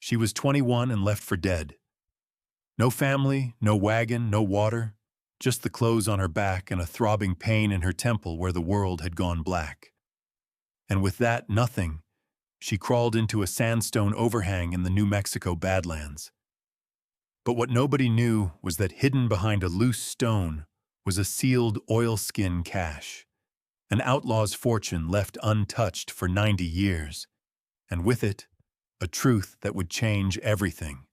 She was 21 and left for dead. No family, no wagon, no water, just the clothes on her back and a throbbing pain in her temple where the world had gone black. And with that, nothing, she crawled into a sandstone overhang in the New Mexico Badlands. But what nobody knew was that hidden behind a loose stone was a sealed oilskin cache, an outlaw's fortune left untouched for 90 years, and with it, a truth that would change everything.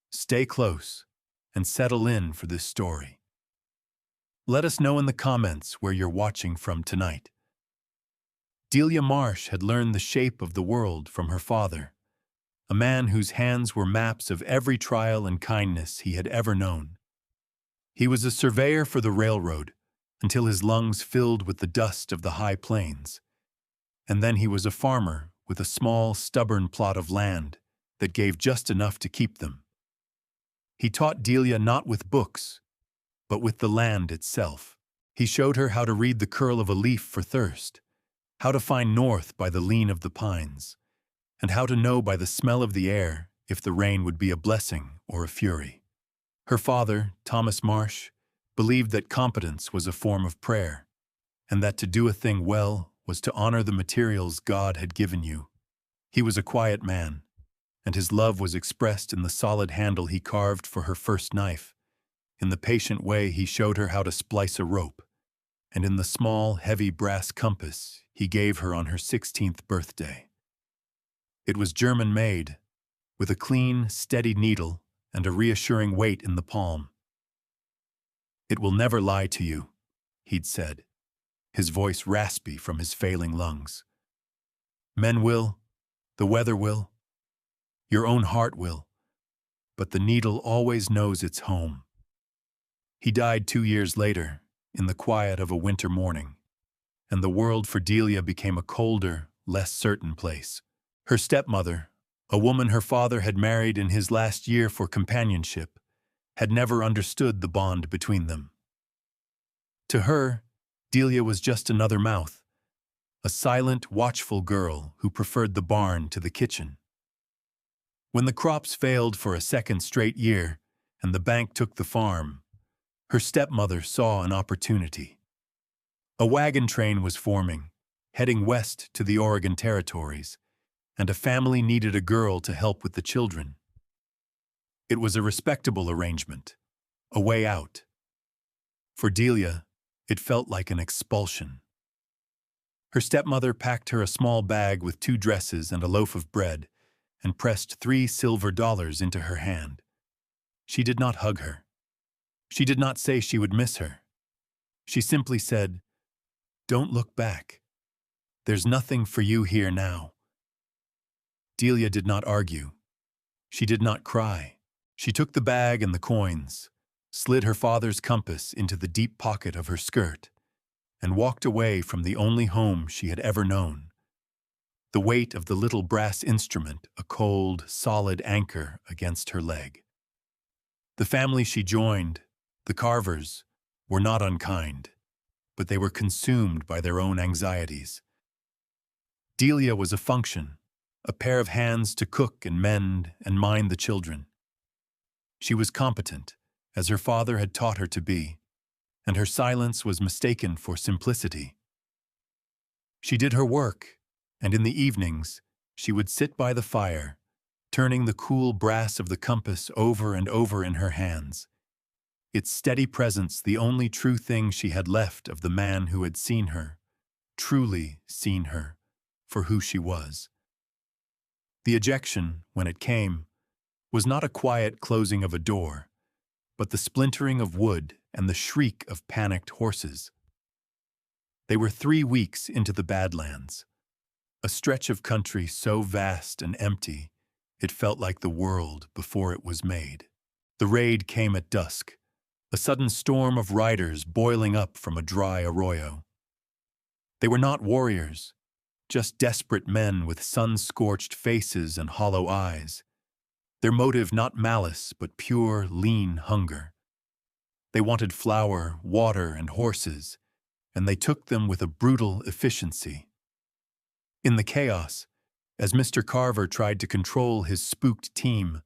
Stay close and settle in for this story. Let us know in the comments where you're watching from tonight. Delia Marsh had learned the shape of the world from her father, a man whose hands were maps of every trial and kindness he had ever known. He was a surveyor for the railroad until his lungs filled with the dust of the high plains, and then he was a farmer with a small, stubborn plot of land that gave just enough to keep them. He taught Delia not with books, but with the land itself. He showed her how to read the curl of a leaf for thirst, how to find north by the lean of the pines, and how to know by the smell of the air if the rain would be a blessing or a fury. Her father, Thomas Marsh, believed that competence was a form of prayer, and that to do a thing well was to honor the materials God had given you. He was a quiet man, and his love was expressed in the solid handle he carved for her first knife, in the patient way he showed her how to splice a rope, and in the small, heavy brass compass he gave her on her 16th birthday. It was German-made, with a clean, steady needle and a reassuring weight in the palm. "It will never lie to you," he'd said, his voice raspy from his failing lungs. "Men will, the weather will, your own heart will, but the needle always knows its home." He died 2 years later, in the quiet of a winter morning, and the world for Delia became a colder, less certain place. Her stepmother, a woman her father had married in his last year for companionship, had never understood the bond between them. To her, Delia was just another mouth, a silent, watchful girl who preferred the barn to the kitchen. When the crops failed for a second straight year and the bank took the farm, her stepmother saw an opportunity. A wagon train was forming, heading west to the Oregon territories, and a family needed a girl to help with the children. It was a respectable arrangement, a way out. For Delia, it felt like an expulsion. Her stepmother packed her a small bag with 2 dresses and a loaf of bread and pressed 3 silver dollars into her hand. She did not hug her. She did not say she would miss her. She simply said, "Don't look back. There's nothing for you here now." Delia did not argue. She did not cry. She took the bag and the coins, slid her father's compass into the deep pocket of her skirt, and walked away from the only home she had ever known. The weight of the little brass instrument a cold, solid anchor against her leg. The family she joined, the Carvers, were not unkind, but they were consumed by their own anxieties. Delia was a function, a pair of hands to cook and mend and mind the children. She was competent, as her father had taught her to be, and her silence was mistaken for simplicity. She did her work, and in the evenings, she would sit by the fire, turning the cool brass of the compass over and over in her hands, its steady presence the only true thing she had left of the man who had seen her, truly seen her, for who she was. The ejection, when it came, was not a quiet closing of a door, but the splintering of wood and the shriek of panicked horses. They were 3 weeks into the Badlands, a stretch of country so vast and empty it felt like the world before it was made. The raid came at dusk, a sudden storm of riders boiling up from a dry arroyo. They were not warriors, just desperate men with sun-scorched faces and hollow eyes. Their motive not malice, but pure, lean hunger. They wanted flour, water, and horses, and they took them with a brutal efficiency. In the chaos, As Mr. Carver tried to control his spooked team,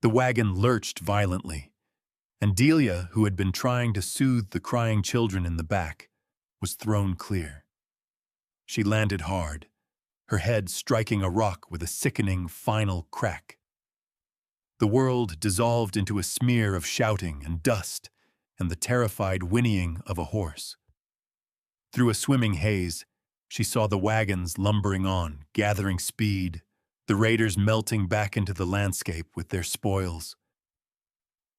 the wagon lurched violently, and Delia, who had been trying to soothe the crying children in the back, was thrown clear. She landed hard, her head striking a rock with a sickening final crack. The world dissolved into a smear of shouting and dust and the terrified whinnying of a horse. Through a swimming haze, she saw the wagons lumbering on, gathering speed, the raiders melting back into the landscape with their spoils.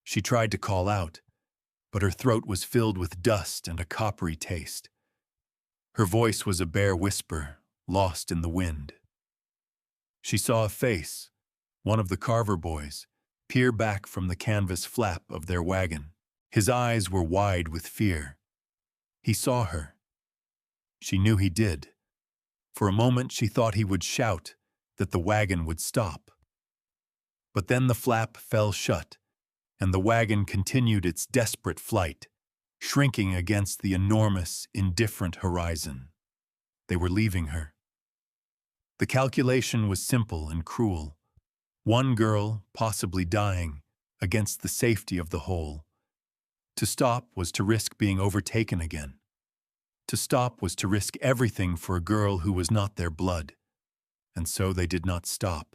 She tried to call out, but her throat was filled with dust and a coppery taste. Her voice was a bare whisper, lost in the wind. She saw a face, one of the Carver boys, peer back from the canvas flap of their wagon. His eyes were wide with fear. He saw her. She knew he did. For a moment she thought he would shout, that the wagon would stop. But then the flap fell shut, and the wagon continued its desperate flight, shrinking against the enormous, indifferent horizon. They were leaving her. The calculation was simple and cruel. One girl, possibly dying, against the safety of the whole. To stop was to risk being overtaken again. To stop was to risk everything for a girl who was not their blood. And so they did not stop.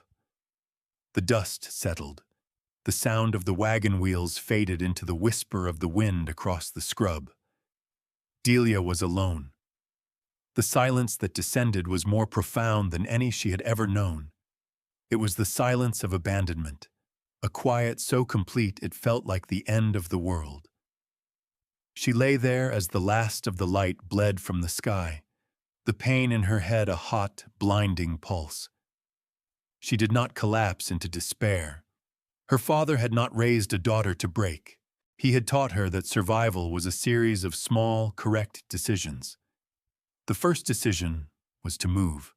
The dust settled. The sound of the wagon wheels faded into the whisper of the wind across the scrub. Delia was alone. The silence that descended was more profound than any she had ever known. It was the silence of abandonment, a quiet so complete it felt like the end of the world. She lay there as the last of the light bled from the sky, the pain in her head a hot, blinding pulse. She did not collapse into despair. Her father had not raised a daughter to break. He had taught her that survival was a series of small, correct decisions. The first decision was to move.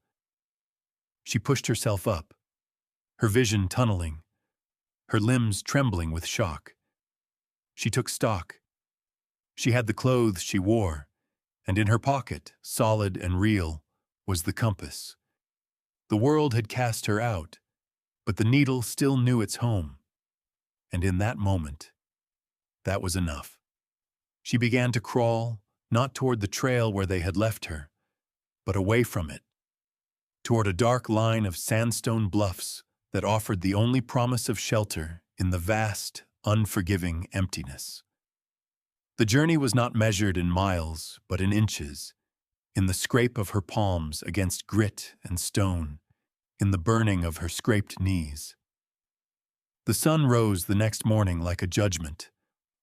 She pushed herself up, her vision tunneling, her limbs trembling with shock. She took stock. She had the clothes she wore, and in her pocket, solid and real, was the compass. The world had cast her out, but the needle still knew its home. And in that moment, that was enough. She began to crawl, not toward the trail where they had left her, but away from it, toward a dark line of sandstone bluffs that offered the only promise of shelter in the vast, unforgiving emptiness. The journey was not measured in miles, but in inches, in the scrape of her palms against grit and stone, in the burning of her scraped knees. The sun rose the next morning like a judgment,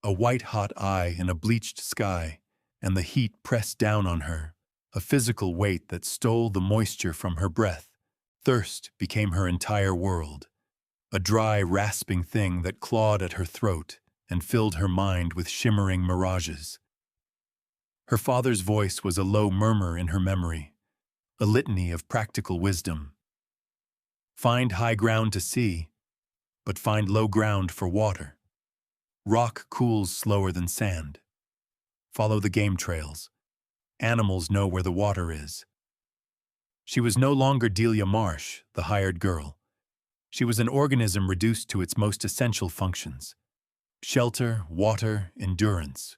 a white-hot eye in a bleached sky, and the heat pressed down on her, a physical weight that stole the moisture from her breath. Thirst became her entire world, a dry, rasping thing that clawed at her throat and filled her mind with shimmering mirages. Her father's voice was a low murmur in her memory, a litany of practical wisdom. Find high ground to see, but find low ground for water. Rock cools slower than sand. Follow the game trails. Animals know where the water is. She was no longer Delia Marsh, the hired girl. She was an organism reduced to its most essential functions: shelter, water, endurance.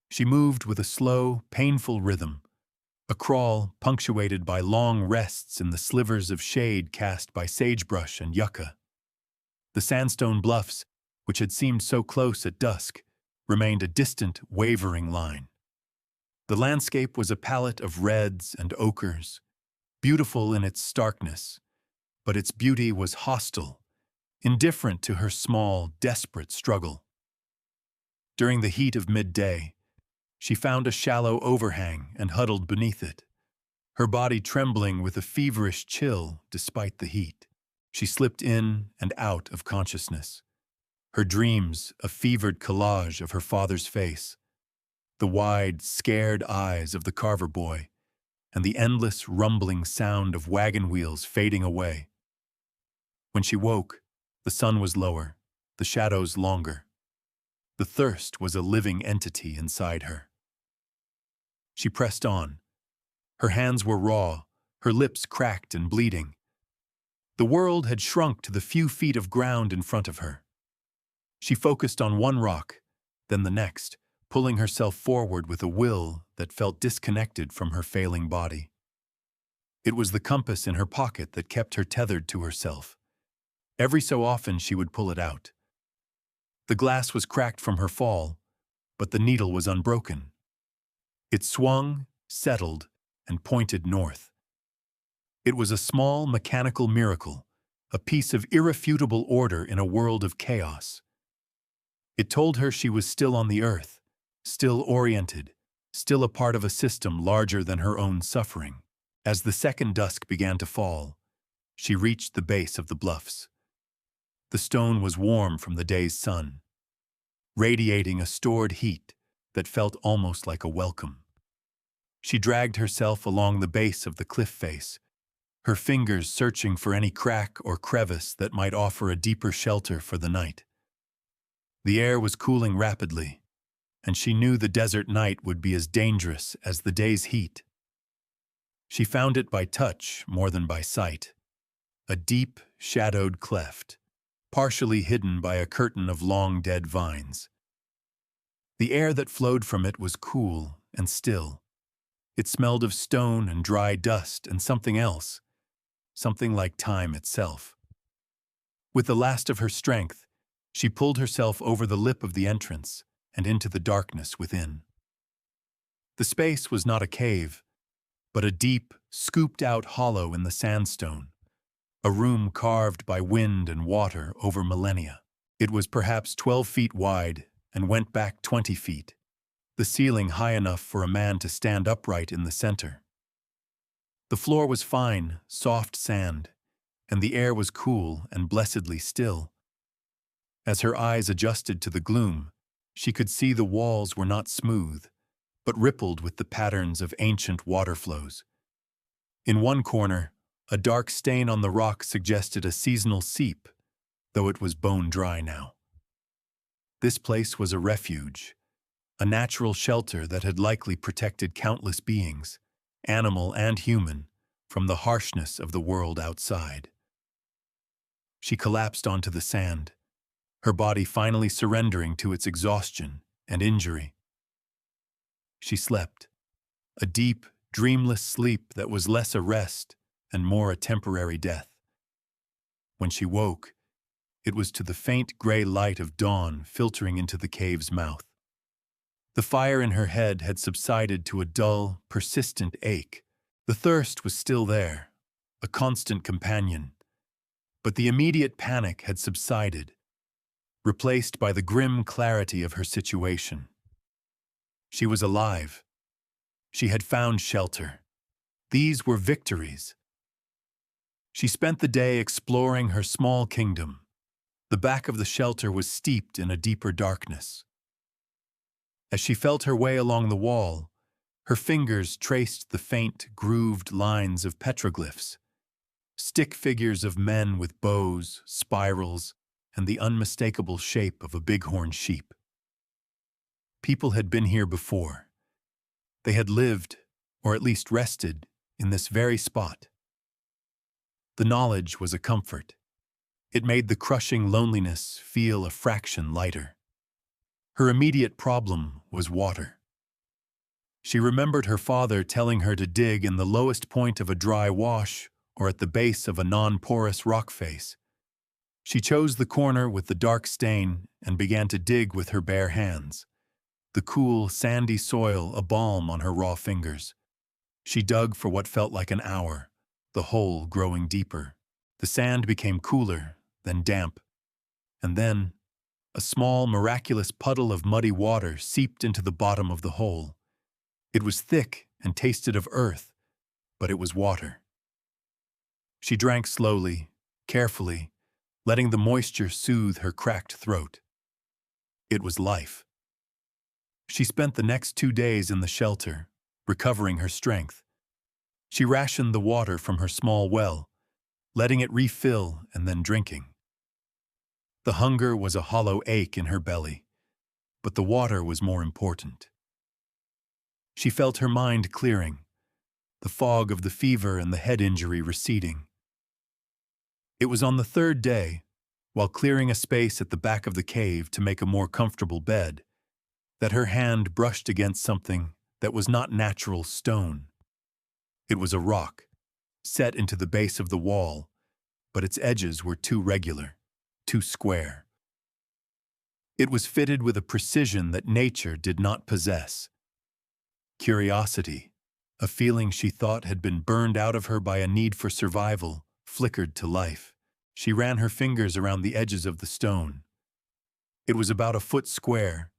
She moved with a slow, painful rhythm, a crawl punctuated by long rests in the slivers of shade cast by sagebrush and yucca. The sandstone bluffs, which had seemed so close at dusk, remained a distant, wavering line. The landscape was a palette of reds and ochres, beautiful in its starkness, but its beauty was hostile, indifferent to her small, desperate struggle. During the heat of midday, she found a shallow overhang and huddled beneath it, her body trembling with a feverish chill despite the heat. She slipped in and out of consciousness, her dreams a fevered collage of her father's face, the wide, scared eyes of the Carver boy, and the endless rumbling sound of wagon wheels fading away. When she woke, the sun was lower, the shadows longer. The thirst was a living entity inside her. She pressed on. Her hands were raw, her lips cracked and bleeding. The world had shrunk to the few feet of ground in front of her. She focused on one rock, then the next, pulling herself forward with a will that felt disconnected from her failing body. It was the compass in her pocket that kept her tethered to herself. Every so often she would pull it out. The glass was cracked from her fall, but the needle was unbroken. It swung, settled, and pointed north. It was a small mechanical miracle, a piece of irrefutable order in a world of chaos. It told her she was still on the earth, still oriented, still a part of a system larger than her own suffering. As the second dusk began to fall, she reached the base of the bluffs. The stone was warm from the day's sun, radiating a stored heat that felt almost like a welcome. She dragged herself along the base of the cliff face, her fingers searching for any crack or crevice that might offer a deeper shelter for the night. The air was cooling rapidly, and she knew the desert night would be as dangerous as the day's heat. She found it by touch more than by sight, a deep, shadowed cleft, partially hidden by a curtain of long dead vines. The air that flowed from it was cool and still. It smelled of stone and dry dust and something else, something like time itself. With the last of her strength, she pulled herself over the lip of the entrance and into the darkness within. The space was not a cave, but a deep, scooped-out hollow in the sandstone, a room carved by wind and water over millennia. It was perhaps 12 feet wide and went back 20 feet, the ceiling high enough for a man to stand upright in the center. The floor was fine, soft sand, and the air was cool and blessedly still. As her eyes adjusted to the gloom, she could see the walls were not smooth, but rippled with the patterns of ancient water flows. In one corner, a dark stain on the rock suggested a seasonal seep, though it was bone dry now. This place was a refuge, a natural shelter that had likely protected countless beings, animal and human, from the harshness of the world outside. She collapsed onto the sand, her body finally surrendering to its exhaustion and injury. She slept, a deep, dreamless sleep that was less a rest and more a temporary death. When she woke, it was to the faint gray light of dawn filtering into the cave's mouth. The fire in her head had subsided to a dull, persistent ache. The thirst was still there, a constant companion, but the immediate panic had subsided, replaced by the grim clarity of her situation. She was alive. She had found shelter. These were victories. She spent the day exploring her small kingdom. The back of the shelter was steeped in a deeper darkness. As she felt her way along the wall, her fingers traced the faint, grooved lines of petroglyphs, stick figures of men with bows, spirals, and the unmistakable shape of a bighorn sheep. People had been here before. They had lived, or at least rested, in this very spot. The knowledge was a comfort. It made the crushing loneliness feel a fraction lighter. Her immediate problem was water. She remembered her father telling her to dig in the lowest point of a dry wash or at the base of a non-porous rock face. She chose the corner with the dark stain and began to dig with her bare hands, the cool, sandy soil a balm on her raw fingers. She dug for what felt like an hour, the hole growing deeper. The sand became cooler, then damp, and then a small, miraculous puddle of muddy water seeped into the bottom of the hole. It was thick and tasted of earth, but it was water. She drank slowly, carefully, letting the moisture soothe her cracked throat. It was life. She spent the next 2 days in the shelter, recovering her strength. She rationed the water from her small well, letting it refill and then drinking. The hunger was a hollow ache in her belly, but the water was more important. She felt her mind clearing. the fog of the fever and the head injury receding. It was on the third day, while clearing a space at the back of the cave to make a more comfortable bed, that her hand brushed against something that was not natural stone. It was a rock, set into the base of the wall, but its edges were too regular, too square. It was fitted with a precision that nature did not possess. Curiosity, a feeling she thought had been burned out of her by a need for survival, flickered to life. She ran her fingers around the edges of the stone. It was about a foot square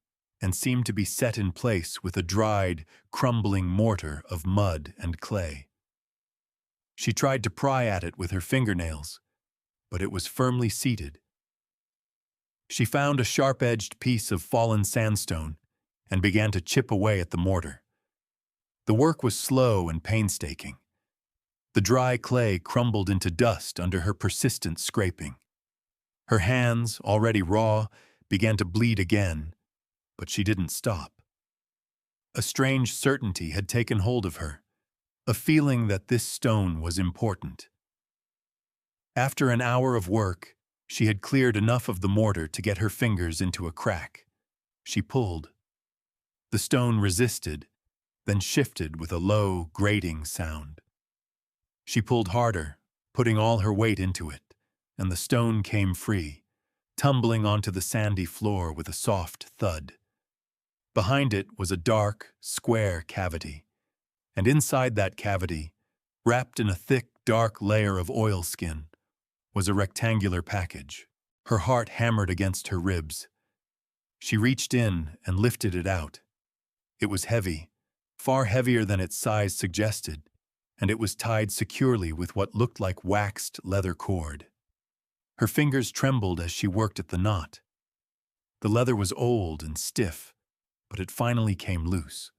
and seemed to be set in place with a dried, crumbling mortar of mud and clay. She tried to pry at it with her fingernails, but it was firmly seated. She found a sharp-edged piece of fallen sandstone and began to chip away at the mortar. The work was slow and painstaking. The dry clay crumbled into dust under her persistent scraping. Her hands, already raw, began to bleed again, but she didn't stop. A strange certainty had taken hold of her, a feeling that this stone was important. After an hour of work, she had cleared enough of the mortar to get her fingers into a crack. She pulled. The stone resisted, then shifted with a low, grating sound. She pulled harder, putting all her weight into it, and the stone came free, tumbling onto the sandy floor with a soft thud. Behind it was a dark, square cavity, and inside that cavity, wrapped in a thick, dark layer of oilskin, was a rectangular package. Her heart hammered against her ribs. She reached in and lifted it out. It was heavy, far heavier than its size suggested, and it was tied securely with what looked like waxed leather cord. Her fingers trembled as she worked at the knot. The leather was old and stiff, but it finally came loose.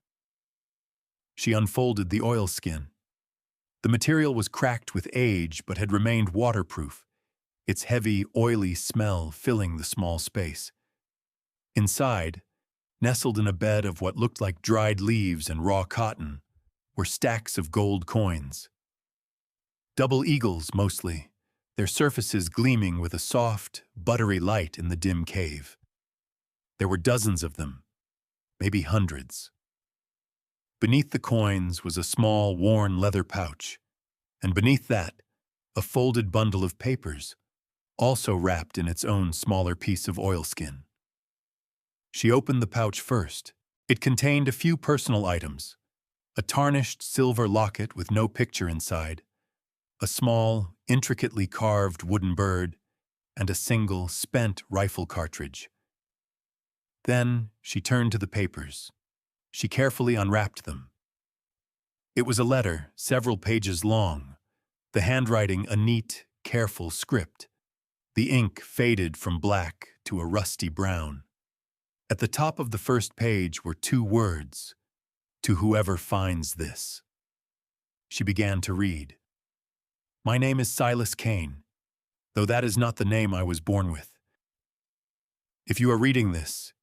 She unfolded the oilskin. The material was cracked with age but had remained waterproof, its heavy, oily smell filling the small space. Inside, nestled in a bed of what looked like dried leaves and raw cotton, were stacks of gold coins. Double eagles, mostly, their surfaces gleaming with a soft, buttery light in the dim cave. There were dozens of them, maybe hundreds. Beneath the coins was a small, worn leather pouch, and beneath that, a folded bundle of papers, also wrapped in its own smaller piece of oilskin. She opened the pouch first. It contained a few personal items: a tarnished silver locket with no picture inside, a small, intricately carved wooden bird, and a single, spent rifle cartridge. Then she turned to the papers. She carefully unwrapped them. It was a letter, several pages long, the handwriting a neat, careful script. The ink faded from black to a rusty brown. At the top of the first page were 2 words: "To whoever finds this." She began to read. "My name is Silas Kane, though that is not the name I was born with. If you are reading this,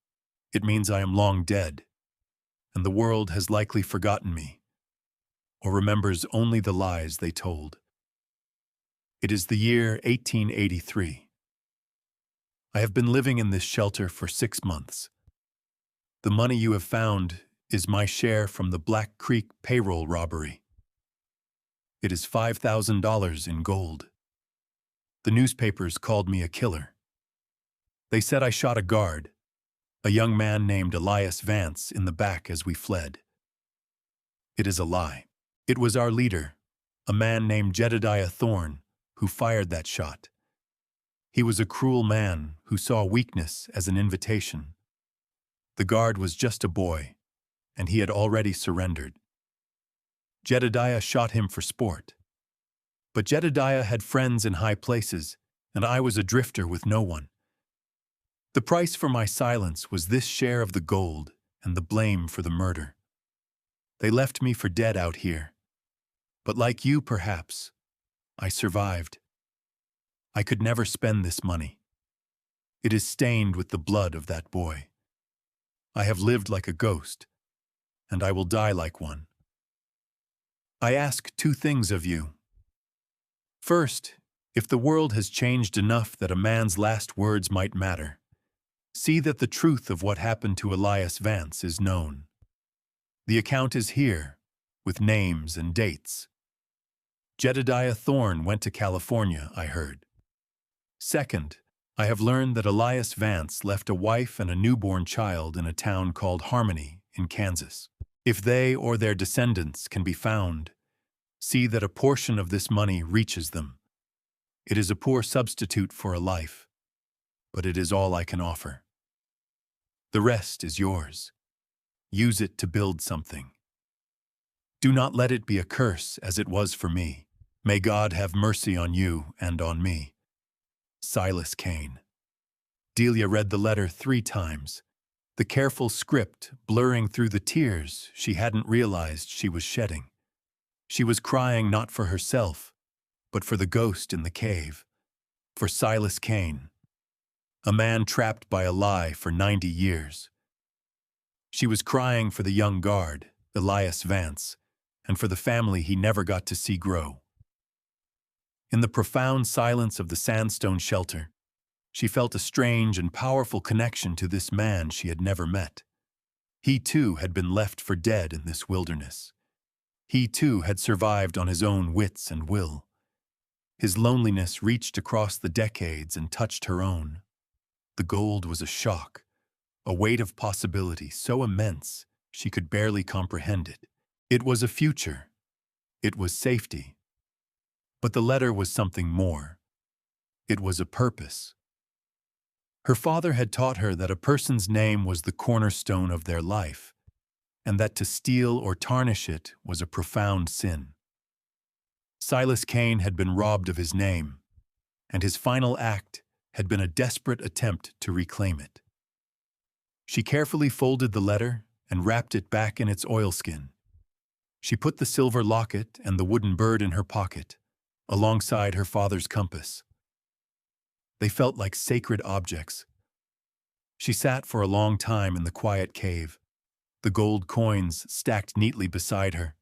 it means I am long dead, and the world has likely forgotten me, or remembers only the lies they told. It is the year 1883. I have been living in this shelter for 6 months. The money you have found is my share from the Black Creek payroll robbery. It is $5,000 in gold. The newspapers called me a killer. They said I shot a guard, a young man named Elias Vance, in the back as we fled. It is a lie. It was our leader, a man named Jedediah Thorne, who fired that shot. He was a cruel man who saw weakness as an invitation. The guard was just a boy, and he had already surrendered. Jedediah shot him for sport. But Jedediah had friends in high places, and I was a drifter with no one. The price for my silence was this share of the gold and the blame for the murder. They left me for dead out here. But like you, perhaps, I survived. I could never spend this money. It is stained with the blood of that boy. I have lived like a ghost, and I will die like one. I ask two things of you. First, if the world has changed enough that a man's last words might matter, see that the truth of what happened to Elias Vance is known. The account is here, with names and dates. Jedediah Thorne went to California, I heard. Second, I have learned that Elias Vance left a wife and a newborn child in a town called Harmony in Kansas. If they or their descendants can be found, see that a portion of this money reaches them. It is a poor substitute for a life, but it is all I can offer. The rest is yours. Use it to build something. Do not let it be a curse as it was for me. May God have mercy on you and on me. Silas Kane. Delia read the letter 3 times, the careful script blurring through the tears she hadn't realized she was shedding. She was crying not for herself, but for the ghost in the cave, for Silas Kane, a man trapped by a lie for 90 years. She was crying for the young guard, Elias Vance, and for the family he never got to see grow. In the profound silence of the sandstone shelter, she felt a strange and powerful connection to this man she had never met. He too had been left for dead in this wilderness. He too had survived on his own wits and will. His loneliness reached across the decades and touched her own. The gold was a shock, a weight of possibility so immense she could barely comprehend it. It was a future. It was safety. But the letter was something more. It was a purpose. Her father had taught her that a person's name was the cornerstone of their life, and that to steal or tarnish it was a profound sin. Silas Kane had been robbed of his name, and his final act had been a desperate attempt to reclaim it. She carefully folded the letter and wrapped it back in its oilskin. She put the silver locket and the wooden bird in her pocket, alongside her father's compass. They felt like sacred objects. She sat for a long time in the quiet cave, the gold coins stacked neatly beside her,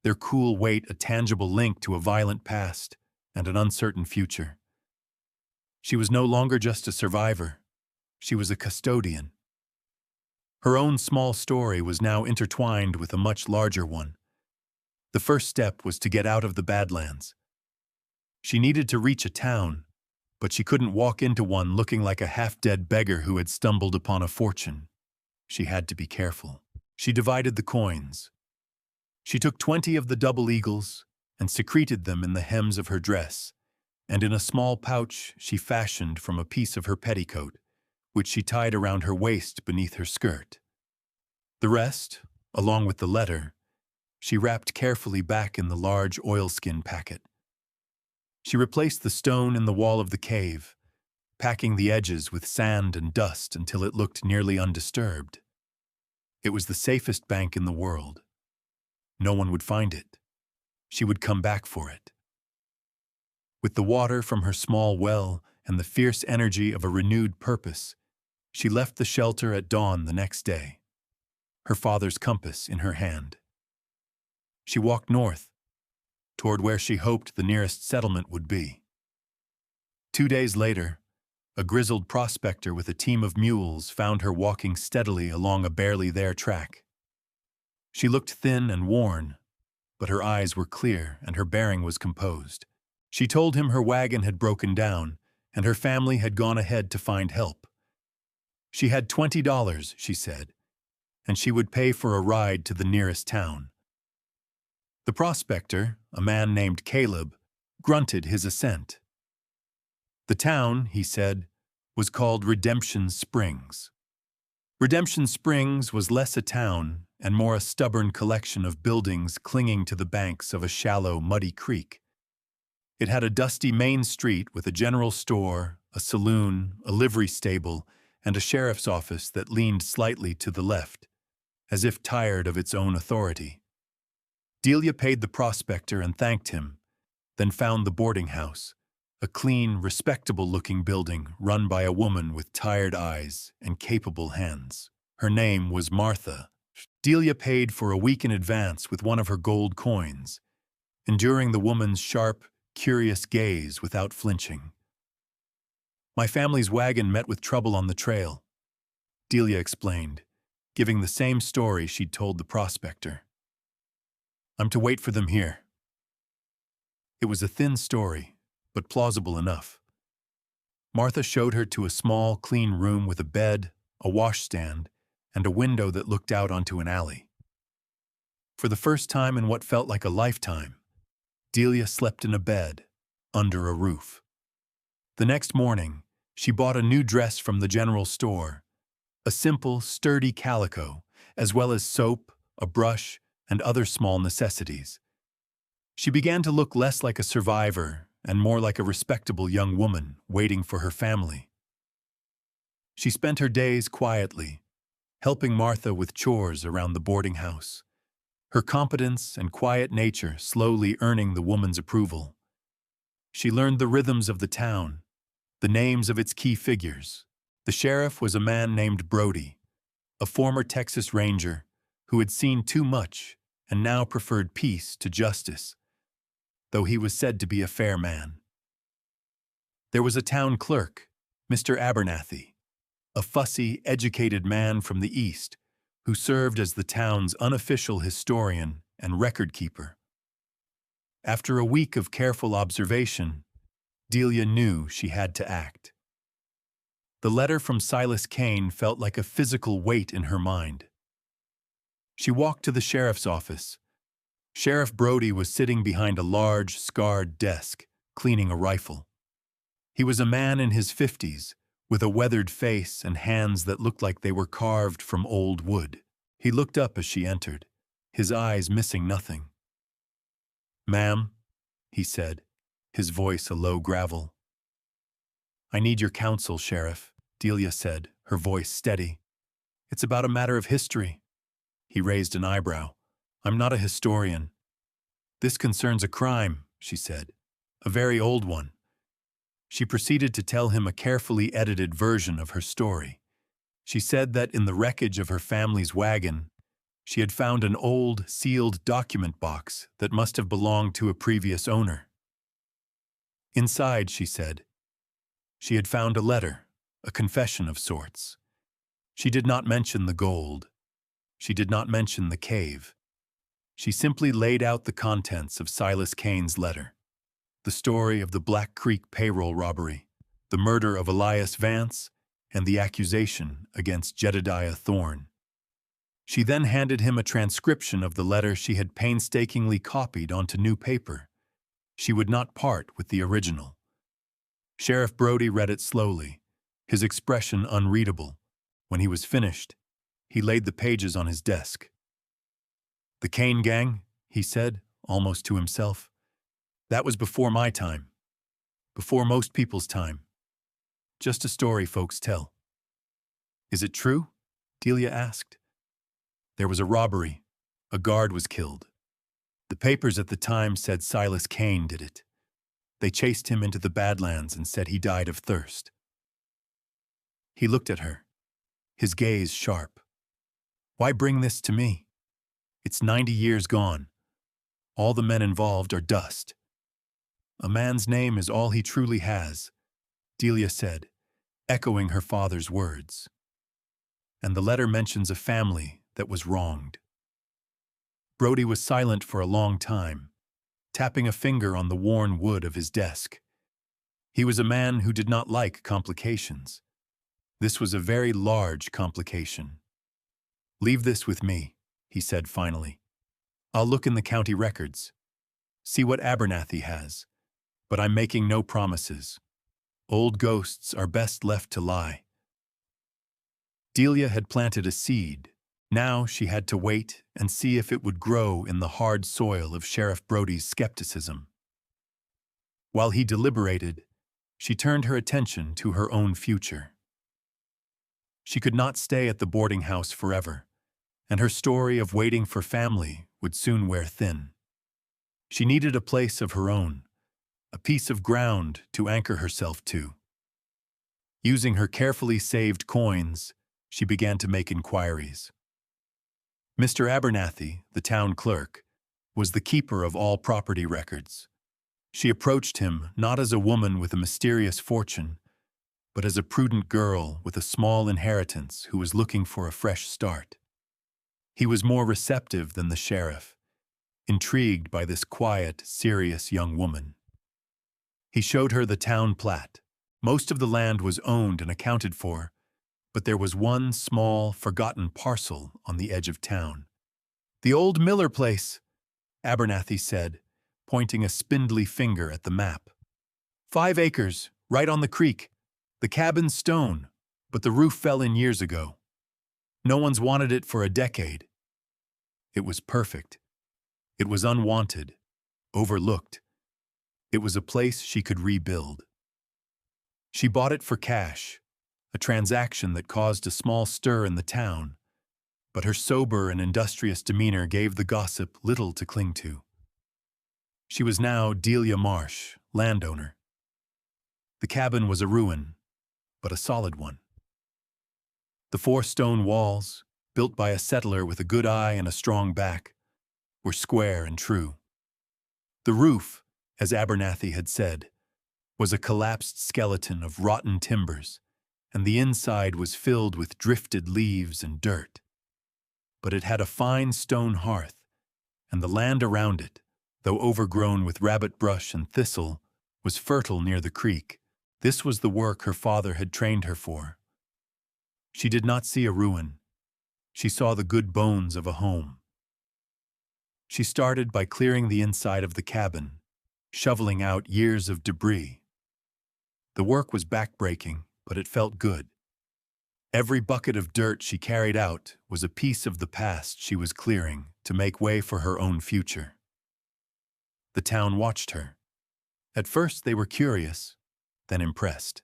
their cool weight a tangible link to a violent past and an uncertain future. She was no longer just a survivor. She was a custodian. Her own small story was now intertwined with a much larger one. The first step was to get out of the Badlands. She needed to reach a town, but she couldn't walk into one looking like a half-dead beggar who had stumbled upon a fortune. She had to be careful. She divided the coins. She took 20 of the double eagles and secreted them in the hems of her dress, and in a small pouch she fashioned from a piece of her petticoat, which she tied around her waist beneath her skirt. The rest, along with the letter, she wrapped carefully back in the large oilskin packet. She replaced the stone in the wall of the cave, packing the edges with sand and dust until it looked nearly undisturbed. It was the safest bank in the world. No one would find it. She would come back for it. With the water from her small well and the fierce energy of a renewed purpose, she left the shelter at dawn the next day, her father's compass in her hand. She walked north, toward where she hoped the nearest settlement would be. 2 days later, a grizzled prospector with a team of mules found her walking steadily along a barely there track. She looked thin and worn, but her eyes were clear and her bearing was composed. She told him her wagon had broken down and her family had gone ahead to find help. She had $20, she said, and she would pay for a ride to the nearest town. The prospector, a man named Caleb, grunted his assent. The town, he said, was called Redemption Springs. Redemption Springs was less a town and more a stubborn collection of buildings clinging to the banks of a shallow, muddy creek. It had a dusty main street with a general store, a saloon, a livery stable, and a sheriff's office that leaned slightly to the left, as if tired of its own authority. Delia paid the prospector and thanked him, then found the boarding house, a clean, respectable-looking building run by a woman with tired eyes and capable hands. Her name was Martha. Delia paid for a week in advance with one of her gold coins, enduring the woman's sharp, curious gaze without flinching. "My family's wagon met with trouble on the trail," Delia explained, giving the same story she'd told the prospector. "I'm to wait for them here." It was a thin story, but plausible enough. Martha showed her to a small, clean room with a bed, a washstand, and a window that looked out onto an alley. For the first time in what felt like a lifetime, Delia slept in a bed, under a roof. The next morning, she bought a new dress from the general store, a simple, sturdy calico, as well as soap, a brush, and other small necessities. She began to look less like a survivor and more like a respectable young woman waiting for her family. She spent her days quietly, helping Martha with chores around the boarding house, her competence and quiet nature slowly earning the woman's approval. She learned the rhythms of the town, the names of its key figures. The sheriff was a man named Brody, a former Texas Ranger who had seen too much and now preferred peace to justice, though he was said to be a fair man. There was a town clerk, Mr. Abernathy, a fussy, educated man from the East who served as the town's unofficial historian and record keeper. After a week of careful observation, Delia knew she had to act. The letter from Silas Kane felt like a physical weight in her mind. She walked to the sheriff's office. Sheriff Brody was sitting behind a large, scarred desk, cleaning a rifle. He was a man in his 50s, with a weathered face and hands that looked like they were carved from old wood. He looked up as she entered, his eyes missing nothing. "Ma'am," he said, his voice a low gravel. "I need your counsel, Sheriff," Delia said, her voice steady. "It's about a matter of history." He raised an eyebrow. "I'm not a historian." "This concerns a crime," she said, "a very old one." She proceeded to tell him a carefully edited version of her story. She said that in the wreckage of her family's wagon, she had found an old, sealed document box that must have belonged to a previous owner. Inside, she said, she had found a letter, a confession of sorts. She did not mention the gold. She did not mention the cave. She simply laid out the contents of Silas Kane's letter. The story of the Black Creek payroll robbery, the murder of Elias Vance, and the accusation against Jedediah Thorne. She then handed him a transcription of the letter she had painstakingly copied onto new paper. She would not part with the original. Sheriff Brody read it slowly, his expression unreadable. When he was finished, he laid the pages on his desk. "The Kane gang," he said, almost to himself. "That was before my time. Before most people's time. Just a story folks tell." "Is it true?" Delia asked. "There was a robbery. A guard was killed. The papers at the time said Silas Kane did it. They chased him into the Badlands and said he died of thirst." He looked at her, his gaze sharp. "Why bring this to me? It's 90 years gone. All the men involved are dust. A man's name is all he truly has," Delia said, echoing her father's words. "And the letter mentions a family that was wronged." Brody was silent for a long time, tapping a finger on the worn wood of his desk. He was a man who did not like complications. This was a very large complication. "Leave this with me," he said finally. "I'll look in the county records, see what Abernathy has, but I'm making no promises. Old ghosts are best left to lie." Delia had planted a seed. Now she had to wait and see if it would grow in the hard soil of Sheriff Brody's skepticism. While he deliberated, she turned her attention to her own future. She could not stay at the boarding house forever, and her story of waiting for family would soon wear thin. She needed a place of her own, a piece of ground to anchor herself to. Using her carefully saved coins, she began to make inquiries. Mr. Abernathy, the town clerk, was the keeper of all property records. She approached him not as a woman with a mysterious fortune, but as a prudent girl with a small inheritance who was looking for a fresh start. He was more receptive than the sheriff, intrigued by this quiet, serious young woman. He showed her the town plat. Most of the land was owned and accounted for, but there was one small, forgotten parcel on the edge of town. "The old Miller place," Abernathy said, pointing a spindly finger at the map. 5 acres, right on the creek. The cabin's stone, but the roof fell in years ago. No one's wanted it for a decade. It was perfect. It was unwanted, overlooked. It was a place she could rebuild. She bought it for cash, a transaction that caused a small stir in the town, but her sober and industrious demeanor gave the gossip little to cling to. She was now Delia Marsh, landowner. The cabin was a ruin, but a solid one. The 4 stone walls, built by a settler with a good eye and a strong back, were square and true. The roof, as Abernathy had said, was a collapsed skeleton of rotten timbers, and the inside was filled with drifted leaves and dirt. But it had a fine stone hearth, and the land around it, though overgrown with rabbit brush and thistle, was fertile near the creek. This was the work her father had trained her for. She did not see a ruin. She saw the good bones of a home. She started by clearing the inside of the cabin, shoveling out years of debris. The work was backbreaking, but it felt good. Every bucket of dirt she carried out was a piece of the past she was clearing to make way for her own future. The town watched her. At first they were curious, then impressed.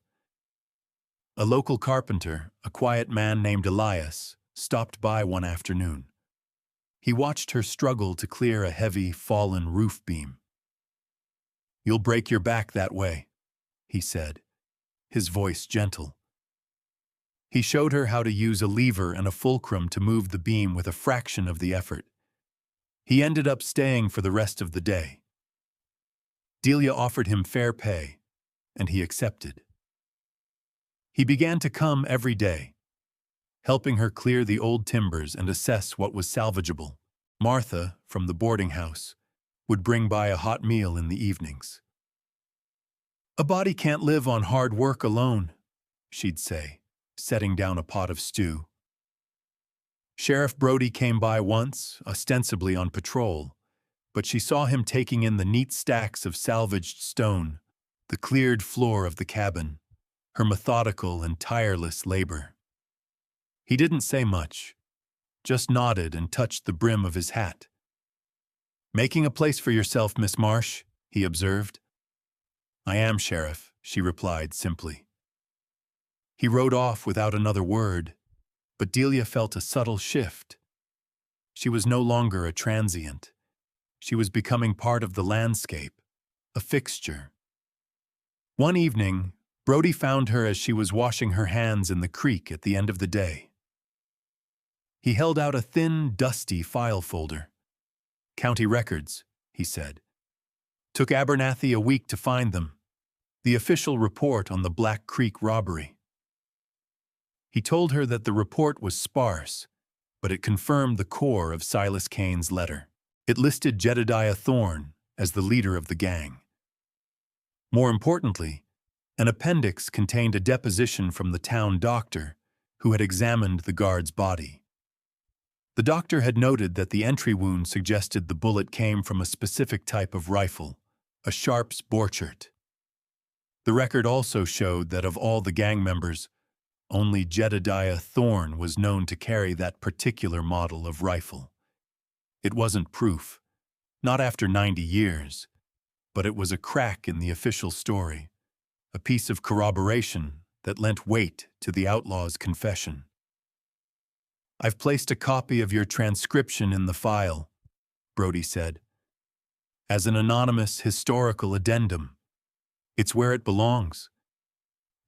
A local carpenter, a quiet man named Elias, stopped by one afternoon. He watched her struggle to clear a heavy, fallen roof beam. "You'll break your back that way," he said, his voice gentle. He showed her how to use a lever and a fulcrum to move the beam with a fraction of the effort. He ended up staying for the rest of the day. Delia offered him fair pay, and he accepted. He began to come every day, helping her clear the old timbers and assess what was salvageable. Martha, from the boarding house, would bring by a hot meal in the evenings. "A body can't live on hard work alone," she'd say, setting down a pot of stew. Sheriff Brody came by once, ostensibly on patrol, but she saw him taking in the neat stacks of salvaged stone, the cleared floor of the cabin, her methodical and tireless labor. He didn't say much, just nodded and touched the brim of his hat. "Making a place for yourself, Miss Marsh," he observed. "I am, Sheriff," she replied simply. He rode off without another word, but Delia felt a subtle shift. She was no longer a transient. She was becoming part of the landscape, a fixture. One evening, Brody found her as she was washing her hands in the creek at the end of the day. He held out a thin, dusty file folder. "County records," he said. "Took Abernathy a week to find them. The official report on the Black Creek robbery." He told her that the report was sparse, but it confirmed the core of Silas Kane's letter. It listed Jedediah Thorne as the leader of the gang. More importantly, an appendix contained a deposition from the town doctor who had examined the guard's body. The doctor had noted that the entry wound suggested the bullet came from a specific type of rifle, a Sharps Borchert. The record also showed that of all the gang members, only Jedediah Thorne was known to carry that particular model of rifle. It wasn't proof, not after 90 years, but it was a crack in the official story, a piece of corroboration that lent weight to the outlaw's confession. "I've placed a copy of your transcription in the file," Brody said, "as an anonymous historical addendum. It's where it belongs.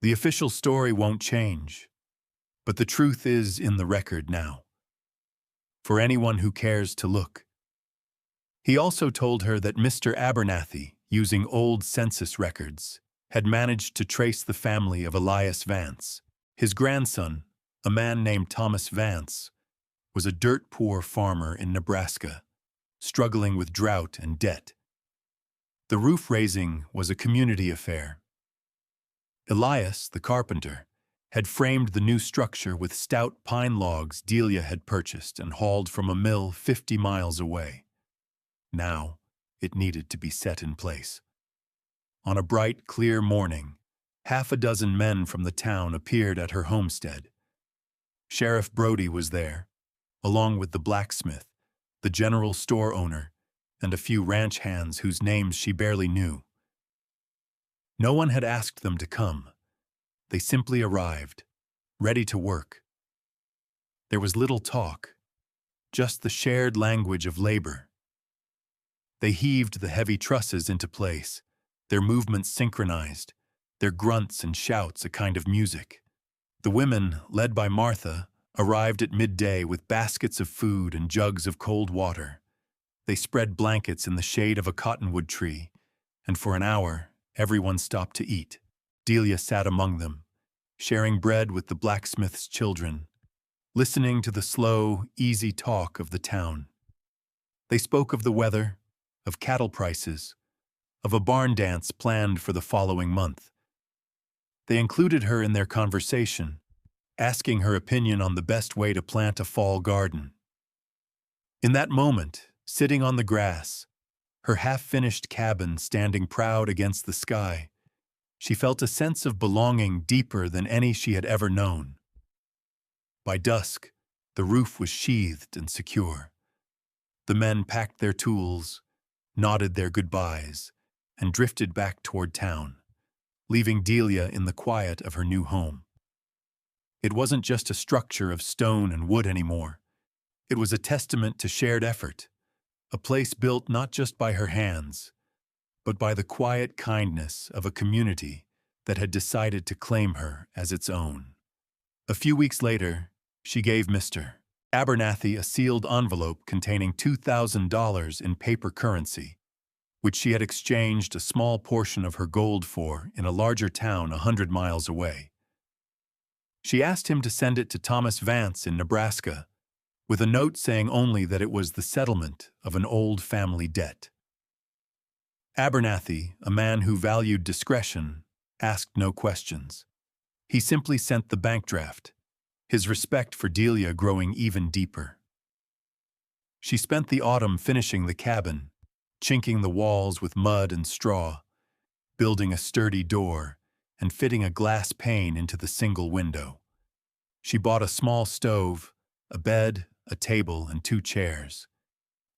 The official story won't change, but the truth is in the record now. For anyone who cares to look." He also told her that Mr. Abernathy, using old census records, had managed to trace the family of Elias Vance. His grandson, a man named Thomas Vance, was a dirt-poor farmer in Nebraska, struggling with drought and debt. The roof raising was a community affair. Elias, the carpenter, had framed the new structure with stout pine logs Delia had purchased and hauled from a mill 50 miles away. Now, it needed to be set in place. On a bright, clear morning, half a dozen men from the town appeared at her homestead. Sheriff Brody was there, along with the blacksmith, the general store owner, and a few ranch hands whose names she barely knew. No one had asked them to come. They simply arrived, ready to work. There was little talk, just the shared language of labor. They heaved the heavy trusses into place, their movements synchronized, their grunts and shouts a kind of music. The women, led by Martha, arrived at midday with baskets of food and jugs of cold water. They spread blankets in the shade of a cottonwood tree, and for an hour, everyone stopped to eat. Delia sat among them, sharing bread with the blacksmith's children, listening to the slow, easy talk of the town. They spoke of the weather, of cattle prices, of a barn dance planned for the following month. They included her in their conversation, asking her opinion on the best way to plant a fall garden. In that moment, sitting on the grass, her half-finished cabin standing proud against the sky, she felt a sense of belonging deeper than any she had ever known. By dusk, the roof was sheathed and secure. The men packed their tools, nodded their goodbyes, and drifted back toward town, leaving Delia in the quiet of her new home. It wasn't just a structure of stone and wood anymore. It was a testament to shared effort, a place built not just by her hands, but by the quiet kindness of a community that had decided to claim her as its own. A few weeks later, she gave Mr. Abernathy a sealed envelope containing $2,000 in paper currency, which she had exchanged a small portion of her gold for in a larger town 100 miles away. She asked him to send it to Thomas Vance in Nebraska, with a note saying only that it was the settlement of an old family debt. Abernathy, a man who valued discretion, asked no questions. He simply sent the bank draft, his respect for Delia growing even deeper. She spent the autumn finishing the cabin, chinking the walls with mud and straw, building a sturdy door, and fitting a glass pane into the single window. She bought a small stove, a bed, a table, and 2 chairs.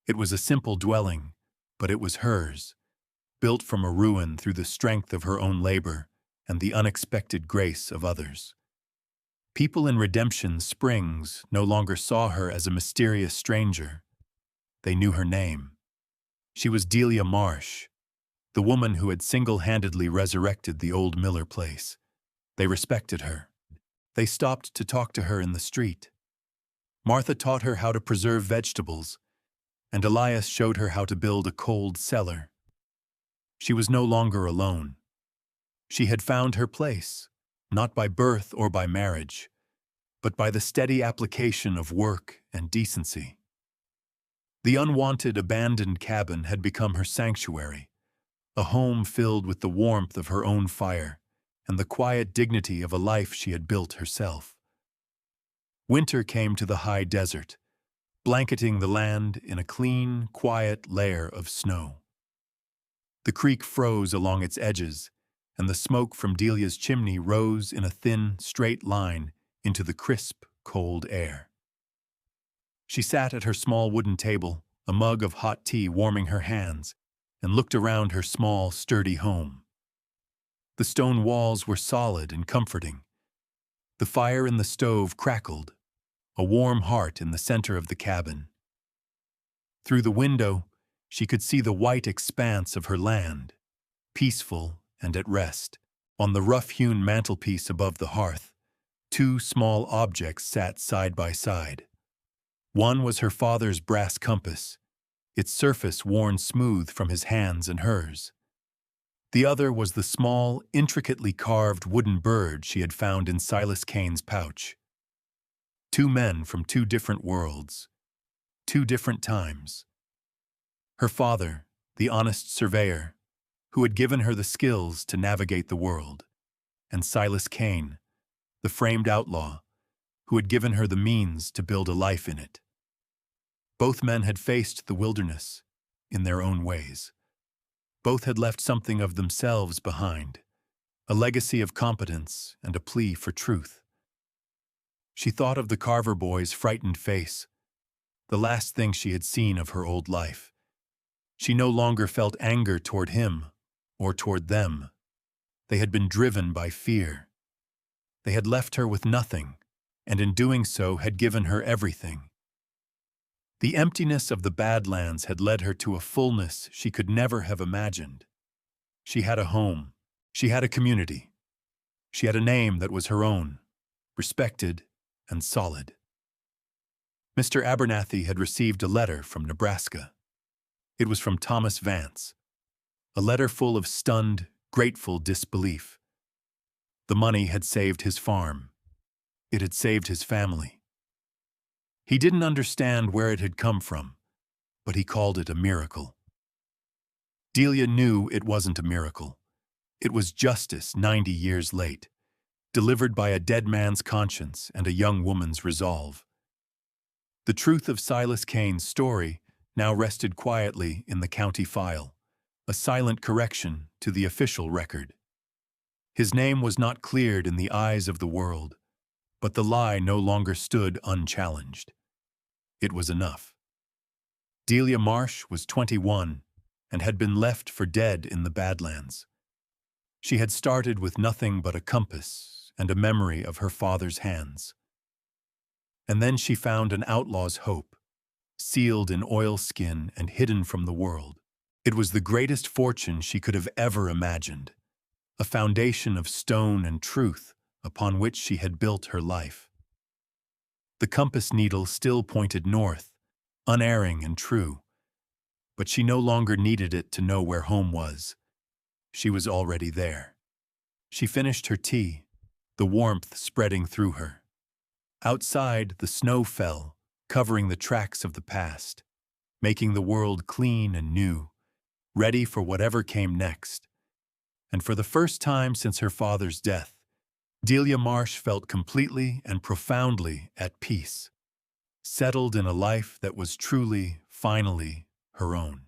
It was a simple dwelling, but it was hers, built from a ruin through the strength of her own labor and the unexpected grace of others. People in Redemption Springs no longer saw her as a mysterious stranger. They knew her name. She was Delia Marsh, the woman who had single-handedly resurrected the old Miller place. They respected her. They stopped to talk to her in the street. Martha taught her how to preserve vegetables, and Elias showed her how to build a cold cellar. She was no longer alone. She had found her place, not by birth or by marriage, but by the steady application of work and decency. The unwanted, abandoned cabin had become her sanctuary, a home filled with the warmth of her own fire and the quiet dignity of a life she had built herself. Winter came to the high desert, blanketing the land in a clean, quiet layer of snow. The creek froze along its edges, and the smoke from Delia's chimney rose in a thin, straight line into the crisp, cold air. She sat at her small wooden table, a mug of hot tea warming her hands, and looked around her small, sturdy home. The stone walls were solid and comforting. The fire in the stove crackled, a warm heart in the center of the cabin. Through the window, she could see the white expanse of her land, peaceful and at rest. On the rough-hewn mantelpiece above the hearth, 2 small objects sat side by side. One was her father's brass compass, its surface worn smooth from his hands and hers. The other was the small, intricately carved wooden bird she had found in Silas Kane's pouch. Two men from two different worlds, two different times. Her father, the honest surveyor, who had given her the skills to navigate the world, and Silas Kane, the framed outlaw, who had given her the means to build a life in it. Both men had faced the wilderness in their own ways. Both had left something of themselves behind, a legacy of competence and a plea for truth. She thought of the Carver boy's frightened face, the last thing she had seen of her old life. She no longer felt anger toward him or toward them. They had been driven by fear. They had left her with nothing, and in doing so had given her everything. The emptiness of the Badlands had led her to a fullness she could never have imagined. She had a home. She had a community. She had a name that was her own, respected and solid. Mr. Abernathy had received a letter from Nebraska. It was from Thomas Vance, a letter full of stunned, grateful disbelief. The money had saved his farm. It had saved his family. He didn't understand where it had come from, but he called it a miracle. Delia knew it wasn't a miracle. It was justice 90 years late, delivered by a dead man's conscience and a young woman's resolve. The truth of Silas Kane's story now rested quietly in the county file, a silent correction to the official record. His name was not cleared in the eyes of the world, but the lie no longer stood unchallenged. It was enough. Delia Marsh was 21 and had been left for dead in the Badlands. She had started with nothing but a compass and a memory of her father's hands. And then she found an outlaw's hope, sealed in oilskin and hidden from the world. It was the greatest fortune she could have ever imagined, a foundation of stone and truth upon which she had built her life. The compass needle still pointed north, unerring and true, but she no longer needed it to know where home was. She was already there. She finished her tea, the warmth spreading through her. Outside, the snow fell, covering the tracks of the past, making the world clean and new, ready for whatever came next. And for the first time since her father's death, Delia Marsh felt completely and profoundly at peace, settled in a life that was truly, finally, her own.